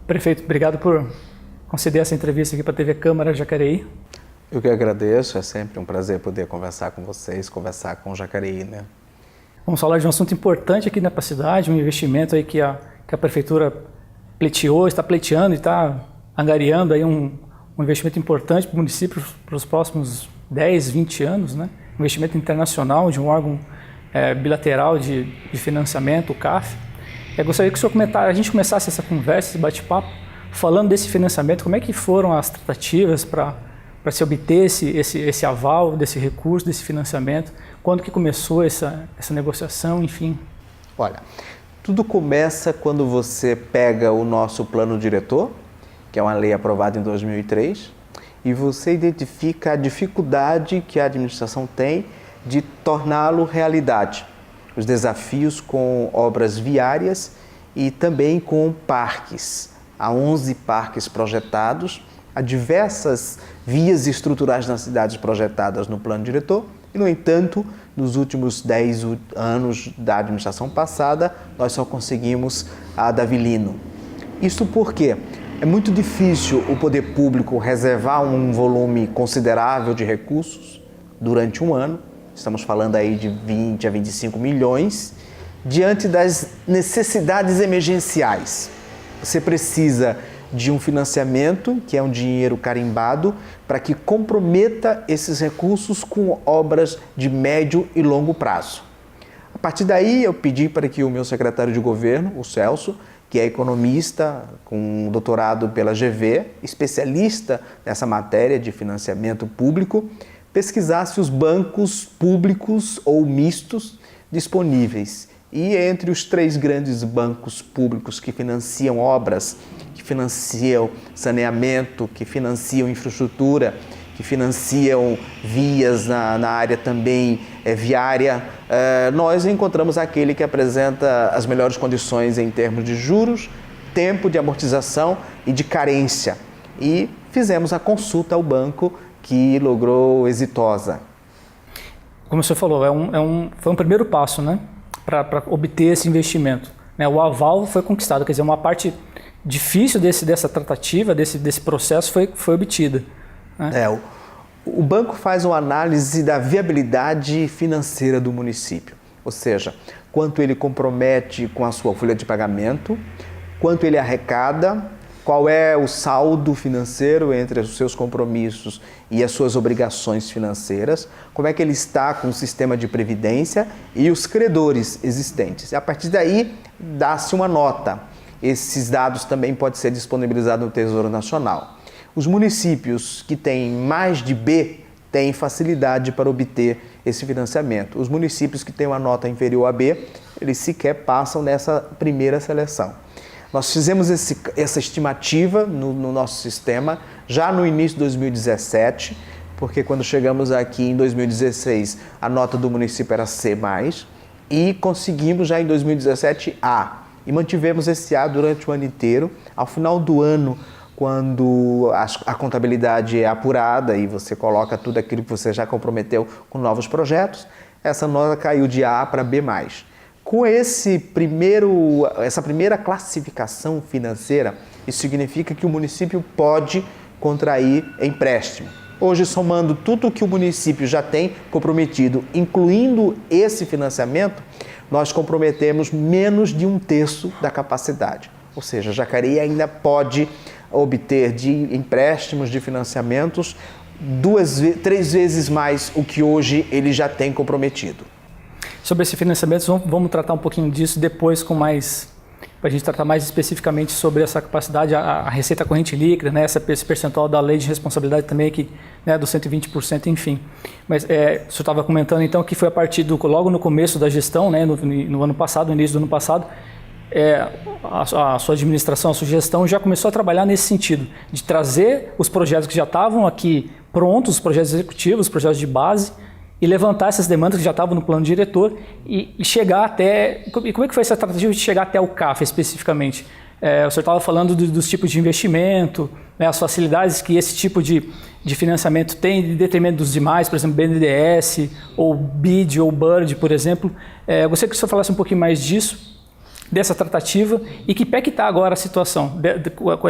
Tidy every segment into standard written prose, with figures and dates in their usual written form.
Prefeito, obrigado por conceder essa entrevista aqui para a TV Câmara Jacareí. Eu que agradeço, é sempre um prazer poder conversar com vocês, conversar com o Jacareí, né? Vamos falar de um assunto importante aqui na cidade, um investimento aí que a Prefeitura pleiteou, está pleiteando e está angariando aí um investimento importante para o município para os próximos 10, 20 anos, né? Um investimento internacional de um órgão bilateral de financiamento, o CAF. Eu gostaria que o senhor a gente começasse essa conversa, esse bate-papo, falando desse financiamento, como é que foram as tratativas para se obter esse aval, desse recurso, desse financiamento, quando que começou essa negociação, enfim? Olha, tudo começa quando você pega o nosso plano diretor, que é uma lei aprovada em 2003, e você identifica a dificuldade que a administração tem de torná-lo realidade. Os desafios com obras viárias e também com parques. Há 11 parques projetados, há diversas vias estruturais nas cidades projetadas no plano diretor e, no entanto, nos últimos 10 anos da administração passada, nós só conseguimos a da Avilino. Isso porque é muito difícil o poder público reservar um volume considerável de recursos durante um ano. Estamos falando aí de 20 a 25 milhões, diante das necessidades emergenciais. Você precisa de um financiamento, que é um dinheiro carimbado, para que comprometa esses recursos com obras de médio e longo prazo. A partir daí, eu pedi para que o meu secretário de governo, o Celso, que é economista com doutorado pela GV, especialista nessa matéria de financiamento público, pesquisasse os bancos públicos ou mistos disponíveis. E entre os 3 grandes bancos públicos que financiam obras, que financiam saneamento, que financiam infraestrutura, que financiam vias na área também viária, nós encontramos aquele que apresenta as melhores condições em termos de juros, tempo de amortização e de carência. E fizemos a consulta ao banco, que logrou exitosa. Como o senhor falou, foi um primeiro passo, né, para obter esse investimento. O aval foi conquistado, quer dizer, uma parte difícil dessa tratativa, desse processo foi obtida. Né? O banco faz uma análise da viabilidade financeira do município, ou seja, quanto ele compromete com a sua folha de pagamento, quanto ele arrecada, qual é o saldo financeiro entre os seus compromissos e as suas obrigações financeiras, como é que ele está com o sistema de previdência e os credores existentes. E a partir daí, dá-se uma nota. Esses dados também podem ser disponibilizados no Tesouro Nacional. Os municípios que têm mais de B têm facilidade para obter esse financiamento. Os municípios que têm uma nota inferior a B, eles sequer passam nessa primeira seleção. Nós fizemos essa estimativa no nosso sistema já no início de 2017, porque quando chegamos aqui em 2016, a nota do município era C+, e conseguimos já em 2017 A. E mantivemos esse A durante o ano inteiro. Ao final do ano, quando a contabilidade é apurada e você coloca tudo aquilo que você já comprometeu com novos projetos, essa nota caiu de A para B+. Com essa primeira classificação financeira, isso significa que o município pode contrair empréstimo. Hoje, somando tudo o que o município já tem comprometido, incluindo esse financiamento, nós comprometemos menos de 1/3 da capacidade. Ou seja, Jacareí ainda pode obter de empréstimos, de financiamentos, 3 vezes mais o que hoje ele já tem comprometido. Sobre esse financiamento, vamos tratar um pouquinho disso depois para a gente tratar mais especificamente sobre essa capacidade, a receita corrente líquida, né, esse percentual da lei de responsabilidade também, que, né, do 120%, enfim. Mas o senhor estava comentando então que foi a partir logo no começo da gestão, né, no ano passado, no início do ano passado, a sua administração, a sua gestão já começou a trabalhar nesse sentido, de trazer os projetos que já estavam aqui prontos, os projetos executivos, os projetos de base, e levantar essas demandas que já estavam no plano diretor e chegar até... E como é que foi essa tratativa de chegar até o CAF especificamente? O senhor estava falando dos tipos de investimento, né, as facilidades que esse tipo de financiamento tem de detrimento dos demais, por exemplo, BNDES, ou BID, ou BIRD, por exemplo. Eu gostaria que o senhor falasse um pouquinho mais disso dessa tratativa e que pé que está agora a situação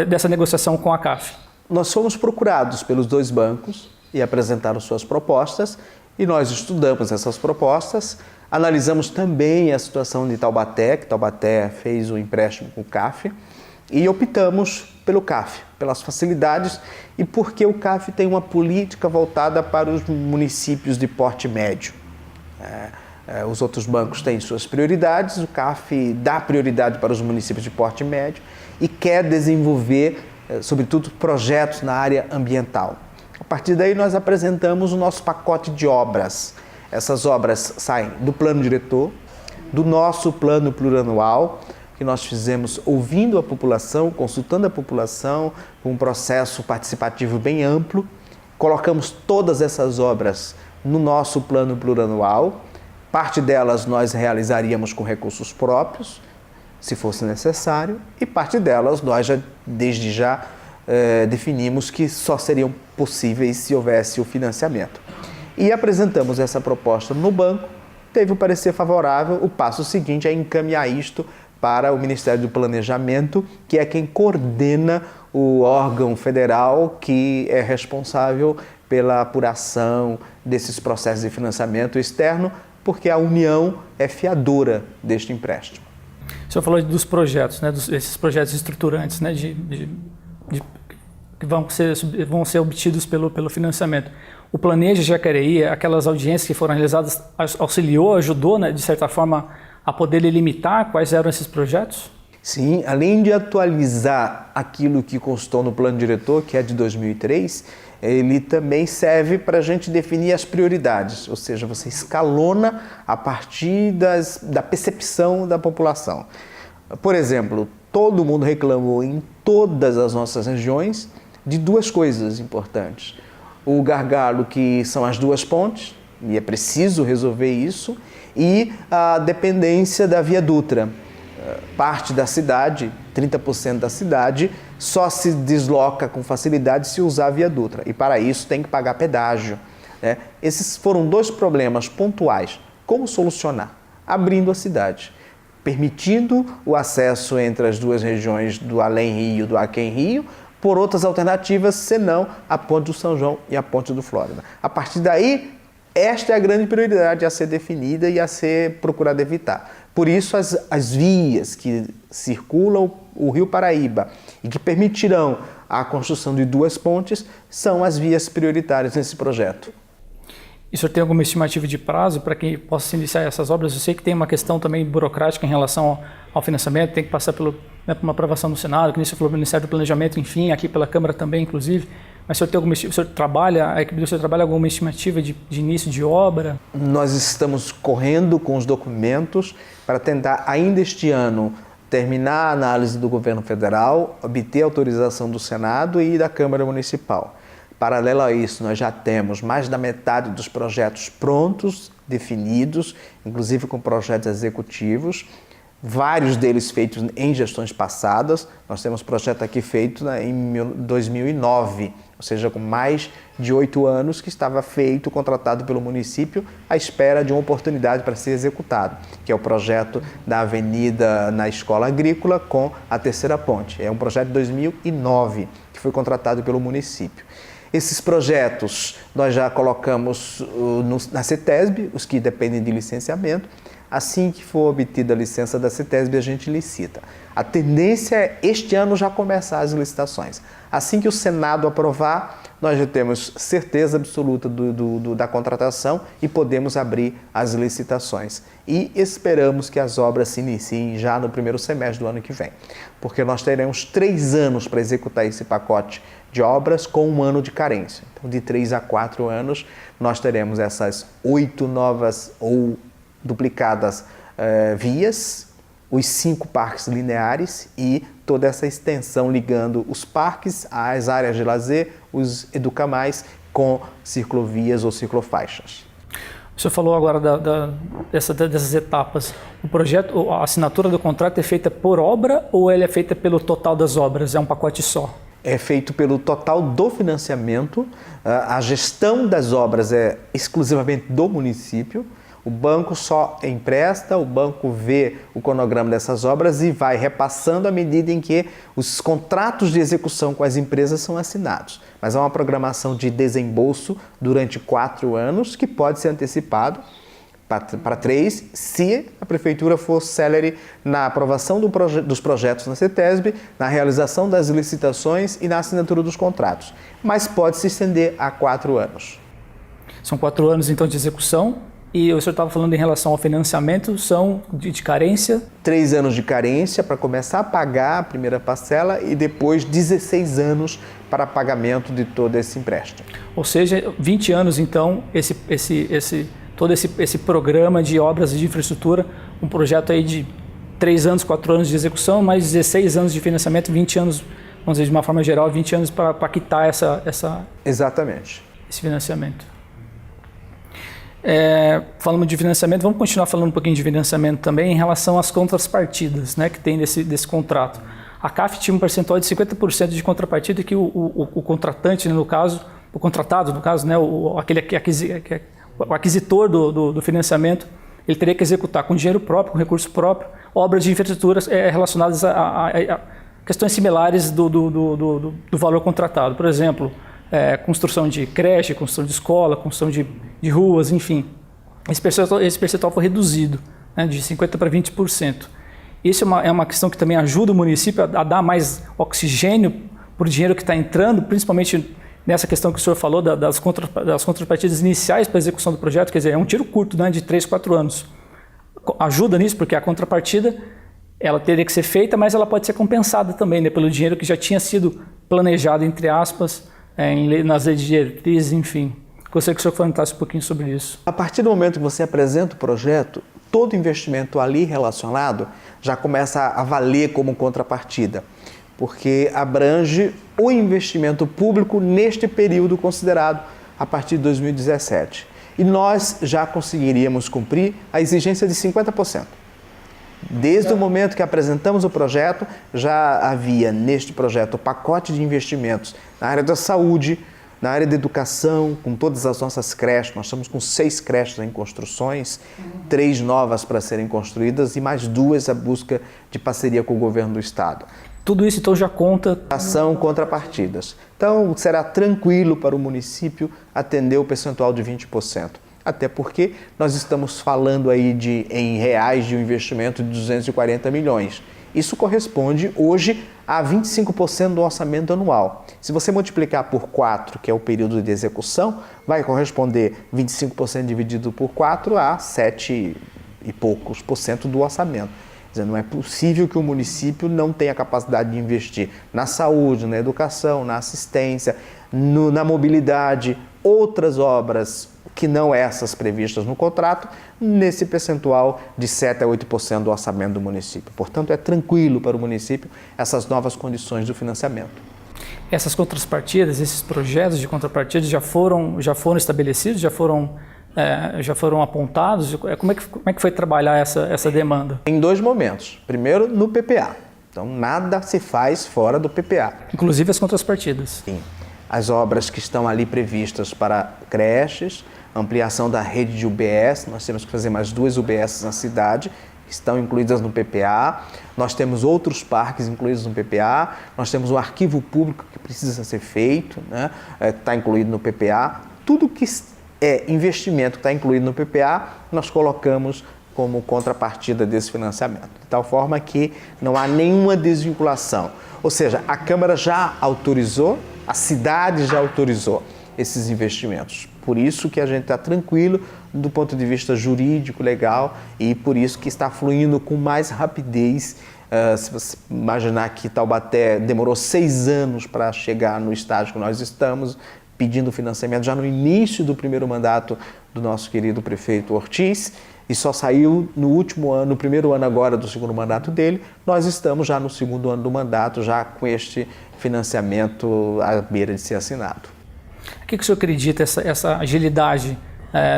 dessa negociação com a CAF? Nós fomos procurados pelos dois bancos e apresentaram suas propostas e nós estudamos essas propostas, analisamos também a situação de Taubaté, que Taubaté fez o empréstimo com o CAF e optamos pelo CAF, pelas facilidades e porque o CAF tem uma política voltada para os municípios de porte médio. Os outros bancos têm suas prioridades, o CAF dá prioridade para os municípios de porte médio e quer desenvolver, sobretudo, projetos na área ambiental. A partir daí, nós apresentamos o nosso pacote de obras. Essas obras saem do plano diretor, do nosso plano plurianual, que nós fizemos ouvindo a população, consultando a população, com um processo participativo bem amplo. Colocamos todas essas obras no nosso plano plurianual. Parte delas nós realizaríamos com recursos próprios, se fosse necessário, e parte delas nós desde já definimos que só seriam possíveis se houvesse o financiamento. E apresentamos essa proposta no banco, teve o parecer favorável, o passo seguinte é encaminhar isto para o Ministério do Planejamento, que é quem coordena o órgão federal que é responsável pela apuração desses processos de financiamento externo, porque a União é fiadora deste empréstimo. O senhor falou dos projetos, né, desses projetos estruturantes, né, que vão ser obtidos pelo financiamento. O Planeja Jacareí, aquelas audiências que foram realizadas, auxiliou, ajudou, né, de certa forma, a poder limitar quais eram esses projetos? Sim, além de atualizar aquilo que constou no plano diretor, que é de 2003, ele também serve para a gente definir as prioridades, ou seja, você escalona a partir da percepção da população. Por exemplo, todo mundo reclamou em todas as nossas regiões de duas coisas importantes. O gargalo, que são as duas pontes, e é preciso resolver isso, e a dependência da Via Dutra. Parte da cidade, 30% da cidade, só se desloca com facilidade se usar a Via Dutra. E para isso tem que pagar pedágio. Né? Esses foram dois problemas pontuais. Como solucionar? Abrindo a cidade, permitindo o acesso entre as duas regiões do Além-Rio e do Aquém-Rio, por outras alternativas, senão a Ponte do São João e a Ponte do Flórida. A partir daí, esta é a grande prioridade a ser definida e a ser procurada evitar. Por isso, as vias que circulam o Rio Paraíba e que permitirão a construção de duas pontes são as vias prioritárias nesse projeto. E o senhor tem alguma estimativa de prazo para que possa se iniciar essas obras? Eu sei que tem uma questão também burocrática em relação ao financiamento, tem que passar por uma aprovação no Senado, que nem você falou, pelo Ministério do Planejamento, enfim, aqui pela Câmara também, inclusive. Mas o senhor trabalha, a equipe do senhor trabalha alguma estimativa de início de obra? Nós estamos correndo com os documentos para tentar, ainda este ano, terminar a análise do governo federal, obter autorização do Senado e da Câmara Municipal. Paralelo a isso, nós já temos mais da metade dos projetos prontos, definidos, inclusive com projetos executivos, vários deles feitos em gestões passadas. Nós temos projeto aqui feito em 2009, ou seja, com mais de 8 anos, que estava feito, contratado pelo município, à espera de uma oportunidade para ser executado, que é o projeto da avenida na Escola Agrícola com a terceira ponte. É um projeto de 2009, que foi contratado pelo município. Esses projetos nós já colocamos na CETESB, os que dependem de licenciamento. Assim que for obtida a licença da CETESB, a gente licita. A tendência é este ano já começar as licitações. Assim que o Senado aprovar, nós já temos certeza absoluta da contratação e podemos abrir as licitações. E esperamos que as obras se iniciem já no primeiro semestre do ano que vem, porque nós teremos 3 anos para executar esse pacote de obras com 1 ano de carência. Então, de 3 a 4 anos, nós teremos essas 8 novas ou duplicadas vias, os 5 parques lineares e toda essa extensão ligando os parques às áreas de lazer, os educamais, com ciclovias ou ciclofaixas. O senhor falou agora dessas etapas. O projeto, a assinatura do contrato é feita por obra ou ele é feita pelo total das obras? É um pacote só? É feito pelo total do financiamento. A gestão das obras é exclusivamente do município. O banco só empresta, o banco vê o cronograma dessas obras e vai repassando à medida em que os contratos de execução com as empresas são assinados. Mas há uma programação de desembolso durante 4 anos que pode ser antecipado para 3, se a Prefeitura for célere na aprovação dos projetos na CETESB, na realização das licitações e na assinatura dos contratos. Mas pode se estender a 4 anos. São 4 anos, então, de execução. E o senhor estava falando em relação ao financiamento, são de carência? 3 anos de carência para começar a pagar a primeira parcela e depois 16 anos para pagamento de todo esse empréstimo. Ou seja, 20 anos, então, todo esse programa de obras de infraestrutura, um projeto aí de 3 anos, 4 anos de execução, mais 16 anos de financiamento, 20 anos, vamos dizer, de uma forma geral, 20 anos para quitar Exatamente. Esse financiamento. Falando de financiamento, vamos continuar falando um pouquinho de financiamento também em relação às contrapartidas, né, que tem desse contrato. A CAF tinha um percentual de 50% de contrapartida que o contratante, né, no caso, o contratado, no caso, né, o aquisitor do financiamento, ele teria que executar com dinheiro próprio, com recurso próprio, obras de infraestruturas relacionadas a questões similares do valor contratado. Por exemplo, construção de creche, construção de escola, construção de ruas, enfim. Esse percentual foi reduzido, né, de 50% para 20%. Isso é uma questão que também ajuda o município a dar mais oxigênio para o dinheiro que está entrando, principalmente nessa questão que o senhor falou das contrapartidas iniciais para a execução do projeto, quer dizer, é um tiro curto, né, de 3, 4 anos. Ajuda nisso, porque a contrapartida ela teria que ser feita, mas ela pode ser compensada também, né, pelo dinheiro que já tinha sido planejado, entre aspas, nas leis de diretrizes, enfim. Gostaria que o senhor comentasse um pouquinho sobre isso. A partir do momento que você apresenta o projeto, todo investimento ali relacionado já começa a valer como contrapartida, porque abrange o investimento público neste período considerado a partir de 2017. E nós já conseguiríamos cumprir a exigência de 50%. Desde o momento que apresentamos o projeto, já havia neste projeto o pacote de investimentos na área da saúde, na área da educação, com todas as nossas creches. Nós estamos com 6 creches em construções, 3 novas para serem construídas e mais 2 à busca de parceria com o governo do estado. Tudo isso, então, já conta... São contrapartidas. Então, será tranquilo para o município atender o percentual de 20%. Até porque nós estamos falando aí em reais de um investimento de 240 milhões. Isso corresponde hoje a 25% do orçamento anual. Se você multiplicar por 4, que é o período de execução, vai corresponder 25% dividido por 4 a 7 e poucos por cento do orçamento. Quer dizer, não é possível que o município não tenha capacidade de investir na saúde, na educação, na assistência, na mobilidade, outras obras que não essas previstas no contrato, nesse percentual de 7% a 8% do orçamento do município. Portanto, é tranquilo para o município essas novas condições do financiamento. Essas contrapartidas, esses projetos de contrapartida já foram estabelecidos, já foram apontados? Como é que foi trabalhar essa demanda? Em 2 momentos. Primeiro, no PPA. Então, nada se faz fora do PPA. Inclusive as contrapartidas. Sim. As obras que estão ali previstas para creches, ampliação da rede de UBS, nós temos que fazer mais 2 UBS na cidade, que estão incluídas no PPA. Nós temos outros parques incluídos no PPA, nós temos um arquivo público que precisa ser feito, né? Está incluído no PPA. Tudo que é investimento que está incluído no PPA, nós colocamos como contrapartida desse financiamento, de tal forma que não há nenhuma desvinculação. Ou seja, a Câmara já autorizou, a cidade já autorizou esses investimentos. Por isso que a gente está tranquilo do ponto de vista jurídico, legal, e por isso que está fluindo com mais rapidez. Se você imaginar que Taubaté demorou 6 anos para chegar no estágio que nós estamos, pedindo financiamento já no início do primeiro mandato do nosso querido prefeito Ortiz, e só saiu no último ano, no primeiro ano agora do segundo mandato dele, nós estamos já no segundo ano do mandato, já com este financiamento à beira de ser assinado. O que o senhor acredita, essa agilidade,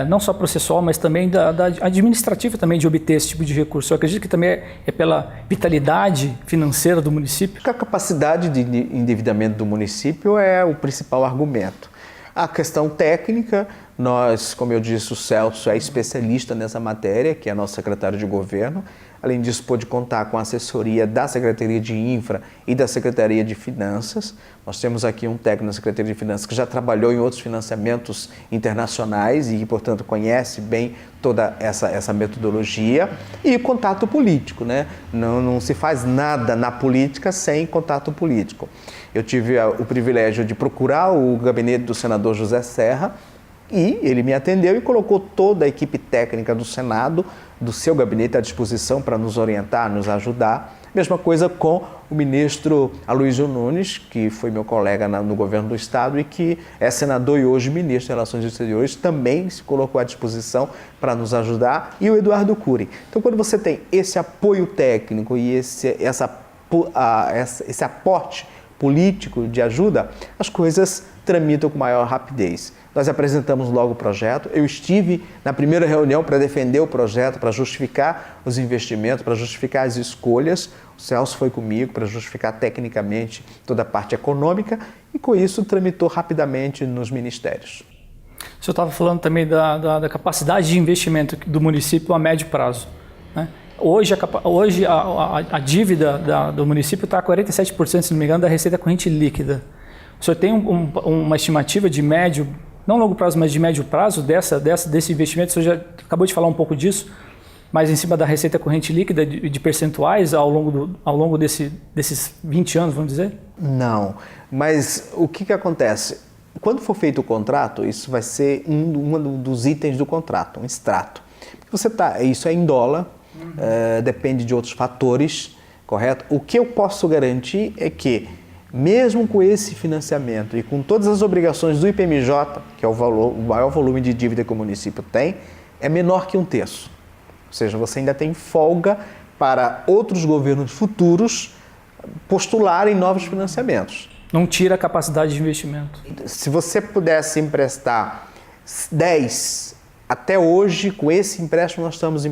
não só processual, mas também da administrativa também de obter esse tipo de recurso? Eu acredito que também é pela vitalidade financeira do município? A capacidade de endividamento do município é o principal argumento. A questão técnica, Nós, como eu disse, o Celso é especialista nessa matéria, que é nosso secretário de governo. Além disso, pôde contar com a assessoria da Secretaria de Infra e da Secretaria de Finanças. Nós temos aqui um técnico na Secretaria de Finanças que já trabalhou em outros financiamentos internacionais e, portanto, conhece bem toda essa metodologia. E contato político, né? Não se faz nada na política sem contato político. Eu tive o privilégio de procurar o gabinete do senador José Serra e ele me atendeu e colocou toda a equipe técnica do Senado, do seu gabinete à disposição para nos orientar, nos ajudar. Mesma coisa com o ministro Aloysio Nunes, que foi meu colega no governo do estado e que é senador e hoje ministro de Relações Exteriores, também se colocou à disposição para nos ajudar, e o Eduardo Cury. Então, quando você tem esse apoio técnico e esse aporte político de ajuda, as coisas tramitam com maior rapidez. Nós apresentamos logo o projeto, eu estive na primeira reunião para defender o projeto, para justificar os investimentos, para justificar as escolhas. O Celso foi comigo para justificar tecnicamente toda a parte econômica e com isso tramitou rapidamente nos ministérios. O senhor estava falando também da capacidade de investimento do município a médio prazo, né? Hoje a dívida do município está a 47%, se não me engano, da receita corrente líquida. O senhor tem uma estimativa de médio, não longo prazo, mas de médio prazo desse investimento? O senhor já acabou de falar um pouco disso, mas em cima da receita corrente líquida de percentuais ao longo desses 20 anos, vamos dizer? Não, mas o que acontece? Quando for feito o contrato, isso vai ser um dos itens do contrato, um extrato. Isso é em dólar, depende de outros fatores, correto? O que eu posso garantir é que, mesmo com esse financiamento e com todas as obrigações do IPMJ, que é o maior volume de dívida que o município tem, é menor que 1/3. Ou seja, você ainda tem folga para outros governos futuros postularem novos financiamentos. Não tira a capacidade de investimento. Se você pudesse emprestar 10, até hoje, com esse empréstimo, nós estamos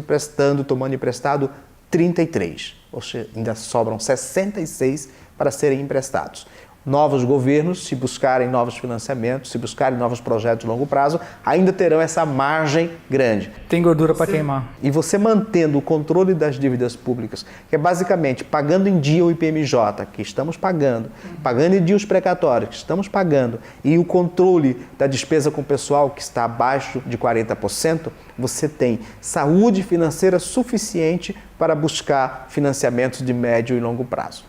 tomando emprestado 33. Ou seja, ainda sobram 66 para serem emprestados. Novos governos, se buscarem novos financiamentos, se buscarem novos projetos de longo prazo, ainda terão essa margem grande. Tem gordura para queimar. E você mantendo o controle das dívidas públicas, que é basicamente pagando em dia o IPMJ, que estamos pagando em dia os precatórios, que estamos pagando, e o controle da despesa com o pessoal, que está abaixo de 40%, você tem saúde financeira suficiente para buscar financiamentos de médio e longo prazo.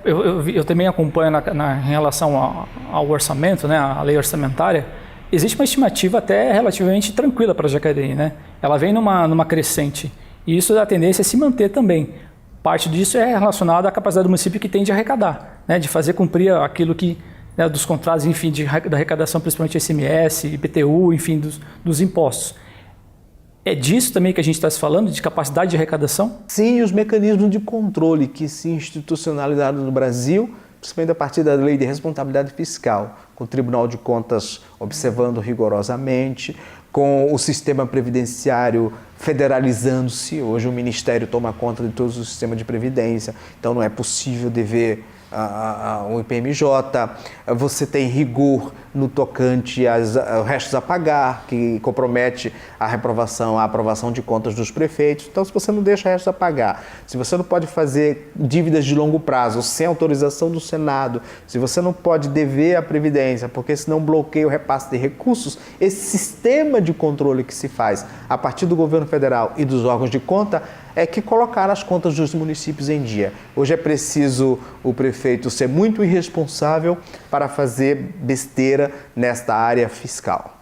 Eu também acompanho em relação ao orçamento, né, à lei orçamentária. Existe uma estimativa até relativamente tranquila para Jacareí, né? Ela vem numa crescente e isso a tendência é se manter também. Parte disso é relacionada à capacidade do município que tem de arrecadar, né, de fazer cumprir aquilo que, né, dos contratos, enfim, da arrecadação, principalmente ICMS, IPTU, enfim, dos impostos. É disso também que a gente está se falando, de capacidade de arrecadação? Sim, e os mecanismos de controle que se institucionalizaram no Brasil, principalmente a partir da Lei de Responsabilidade Fiscal, com o Tribunal de Contas observando rigorosamente, com o sistema previdenciário federalizando-se. Hoje o Ministério toma conta de todo o sistema de previdência, então não é possível dever o IPMJ, você tem rigor no tocante aos restos a pagar, que compromete a aprovação de contas dos prefeitos. Então, se você não deixa restos a pagar, se você não pode fazer dívidas de longo prazo sem autorização do Senado, se você não pode dever a Previdência, porque senão bloqueia o repasse de recursos, esse sistema de controle que se faz a partir do governo federal e dos órgãos de conta é que colocar as contas dos municípios em dia. Hoje é preciso o prefeito ser muito irresponsável para fazer besteira nesta área fiscal.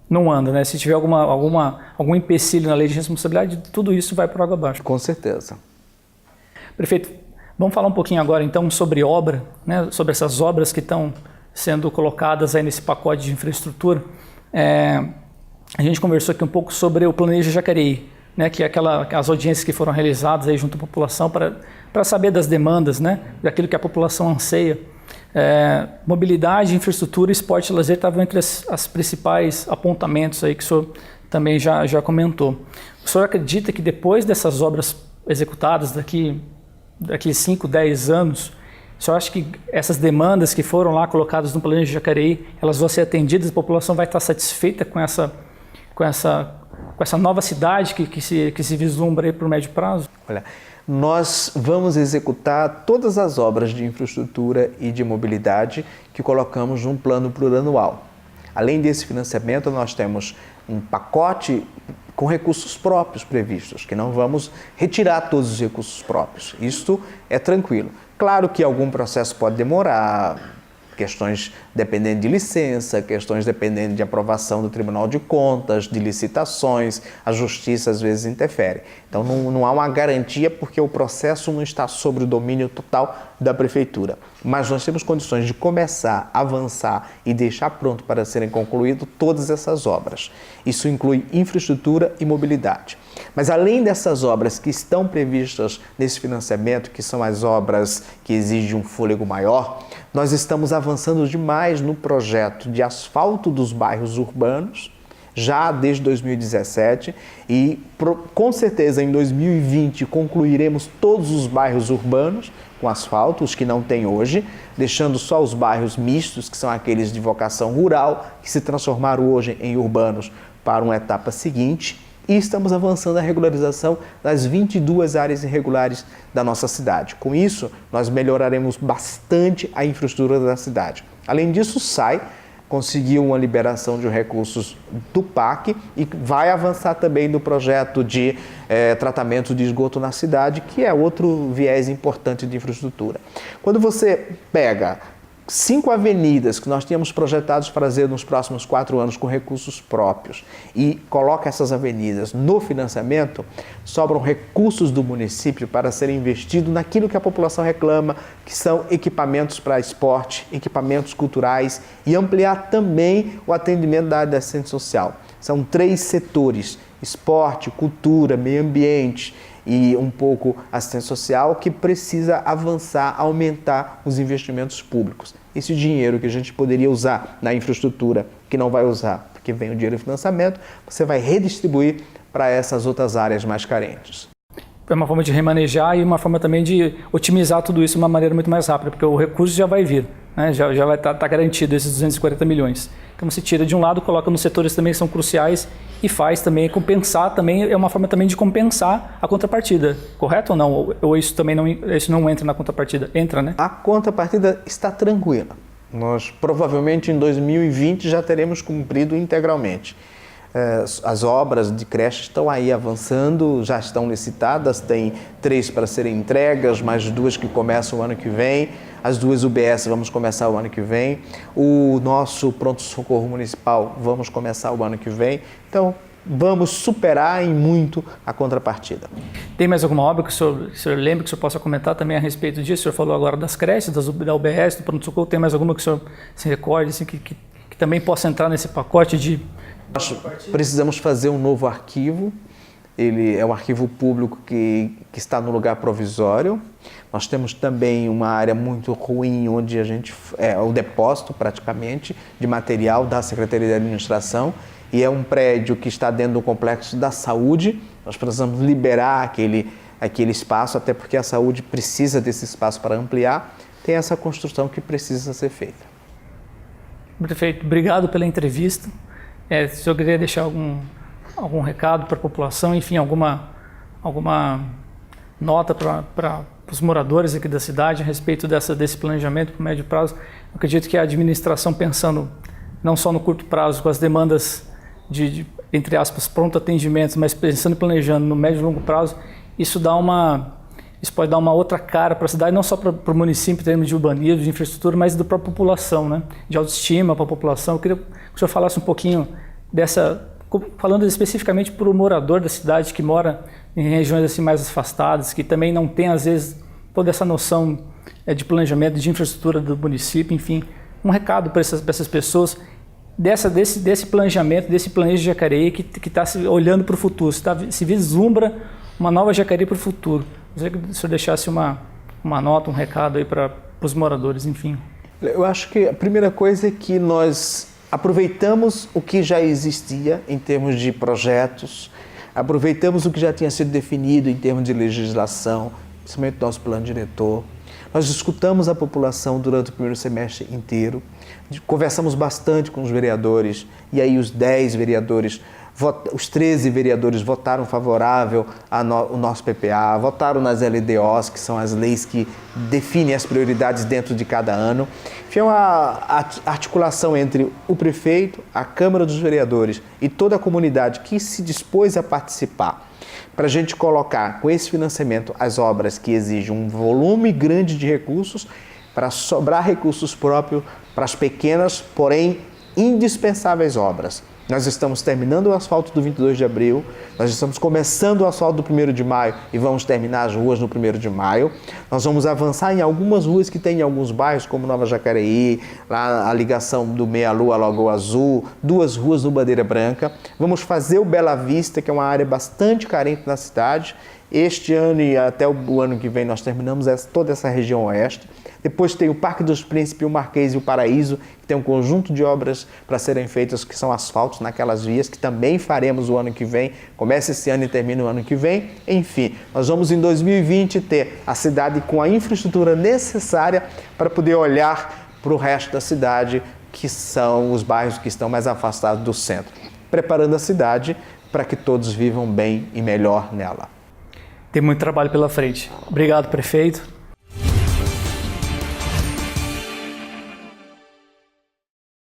Não anda, né? Se tiver algum empecilho na lei de responsabilidade, tudo isso vai por água abaixo. Com certeza. Prefeito, vamos falar um pouquinho agora então sobre obra, né? Sobre essas obras que estão sendo colocadas aí nesse pacote de infraestrutura. A gente conversou aqui um pouco sobre o Planeja Jacareí, né, que é as audiências que foram realizadas aí junto à população para saber das demandas, né, daquilo que a população anseia. Mobilidade, infraestrutura, esporte e lazer estavam entre as principais apontamentos aí que o senhor também já comentou. O senhor acredita que depois dessas obras executadas, daqui 5, 10 anos, O senhor acha que essas demandas que foram lá colocadas no Planejamento de Jacareí, elas vão ser atendidas, a população vai estar satisfeita com essa nova cidade que se vislumbra aí para o médio prazo? Olha, nós vamos executar todas as obras de infraestrutura e de mobilidade que colocamos num plano plurianual. Além desse financiamento, nós temos um pacote com recursos próprios previstos, que não vamos retirar todos os recursos próprios. Isto é tranquilo. Claro que algum processo pode demorar, questões dependendo de licença, questões dependendo de aprovação do Tribunal de Contas, de licitações, a Justiça às vezes interfere. Então não há uma garantia porque o processo não está sob o domínio total da Prefeitura. Mas nós temos condições de começar, avançar e deixar pronto para serem concluídas todas essas obras. Isso inclui infraestrutura e mobilidade. Mas além dessas obras que estão previstas nesse financiamento, que são as obras que exigem um fôlego maior, nós estamos avançando demais no projeto de asfalto dos bairros urbanos, já desde 2017, e com certeza em 2020 concluiremos todos os bairros urbanos com asfalto, os que não tem hoje, deixando só os bairros mistos, que são aqueles de vocação rural, que se transformaram hoje em urbanos para uma etapa seguinte. E estamos avançando a regularização das 22 áreas irregulares da nossa cidade. Com isso, nós melhoraremos bastante a infraestrutura da cidade. Além disso, o SAI conseguiu uma liberação de recursos do PAC e vai avançar também no projeto de tratamento de esgoto na cidade, que é outro viés importante de infraestrutura. Quando você pega 5 avenidas que nós tínhamos projetados fazer nos próximos 4 anos com recursos próprios e coloca essas avenidas no financiamento, sobram recursos do município para serem investidos naquilo que a população reclama, que são equipamentos para esporte, equipamentos culturais e ampliar também o atendimento da área da assistência social. São 3 setores: esporte, cultura, meio ambiente e um pouco assistência social, que precisa avançar, aumentar os investimentos públicos. Esse dinheiro que a gente poderia usar na infraestrutura, que não vai usar, porque vem o dinheiro do financiamento, você vai redistribuir para essas outras áreas mais carentes. É uma forma de remanejar e uma forma também de otimizar tudo isso de uma maneira muito mais rápida, porque o recurso já vai vir, né? Já vai estar garantido esses 240 milhões. Então você tira de um lado, coloca nos setores também que são cruciais e faz também compensar, também é uma forma também de compensar a contrapartida, correto ou não? Ou isso também não entra na contrapartida? Entra, né? A contrapartida está tranquila. Nós provavelmente em 2020 já teremos cumprido integralmente. As obras de creche estão aí avançando, já estão licitadas, tem 3 para serem entregas, mais 2 que começam o ano que vem, as 2 UBS vamos começar o ano que vem, o nosso pronto-socorro municipal vamos começar o ano que vem, então vamos superar em muito a contrapartida. Tem mais alguma obra que o senhor lembra, que o senhor possa comentar também a respeito disso? O senhor falou agora das creches, da UBS, do pronto-socorro, tem mais alguma que o senhor se recorde, assim, que também possa entrar nesse pacote de... Nós precisamos fazer um novo arquivo, ele é um arquivo público que está no lugar provisório. Nós temos também uma área muito ruim, onde é o depósito praticamente de material da Secretaria de Administração, e é um prédio que está dentro do complexo da saúde. Nós precisamos liberar aquele espaço, até porque a saúde precisa desse espaço para ampliar. Tem essa construção que precisa ser feita. Prefeito, obrigado pela entrevista. Se o senhor queria deixar algum recado para a população, enfim, alguma nota para os moradores aqui da cidade a respeito desse planejamento para o médio prazo. Eu acredito que a administração, pensando não só no curto prazo, com as demandas de entre aspas, pronto atendimento, mas pensando e planejando no médio e longo prazo, isso pode dar uma outra cara para a cidade, não só para o município em termos de urbanismo, de infraestrutura, mas para a população, né? De autoestima para a população. Eu queria que o senhor falasse um pouquinho falando especificamente para o morador da cidade que mora em regiões assim mais afastadas, que também não tem, às vezes, toda essa noção de planejamento, de infraestrutura do município, enfim, um recado para essas pessoas desse planejamento, desse planejo de Jacareí que está olhando para o futuro, se vislumbra uma nova Jacareí para o futuro. Gostaria que o senhor deixasse uma nota, um recado aí para os moradores, enfim. Eu acho que a primeira coisa é que nós aproveitamos o que já existia em termos de projetos, aproveitamos o que já tinha sido definido em termos de legislação principalmente nosso plano diretor. Nós escutamos a população durante o primeiro semestre inteiro, conversamos bastante com os vereadores, e aí os 10 vereadores, os 13 vereadores votaram favorável ao nosso PPA, votaram nas LDOs, que são as leis que definem as prioridades dentro de cada ano. Foi uma articulação entre o prefeito, a Câmara dos Vereadores e toda a comunidade que se dispôs a participar, para a gente colocar com esse financiamento as obras que exigem um volume grande de recursos, para sobrar recursos próprios para as pequenas, porém indispensáveis obras. Nós estamos terminando o asfalto do 22 de abril, nós estamos começando o asfalto do 1º de maio e vamos terminar as ruas no 1º de maio. Nós vamos avançar em algumas ruas que tem em alguns bairros, como Nova Jacareí, lá a ligação do Meia Lua à Lagoa Azul, 2 ruas no Bandeira Branca. Vamos fazer o Bela Vista, que é uma área bastante carente na cidade. Este ano e até o ano que vem nós terminamos toda essa região oeste. Depois tem o Parque dos Príncipes, o Marquês e o Paraíso, que tem um conjunto de obras para serem feitas, que são asfaltos naquelas vias, que também faremos o ano que vem. Começa esse ano e termina o ano que vem. Enfim, nós vamos em 2020 ter a cidade com a infraestrutura necessária para poder olhar para o resto da cidade, que são os bairros que estão mais afastados do centro, preparando a cidade para que todos vivam bem e melhor nela. Tem muito trabalho pela frente. Obrigado, prefeito.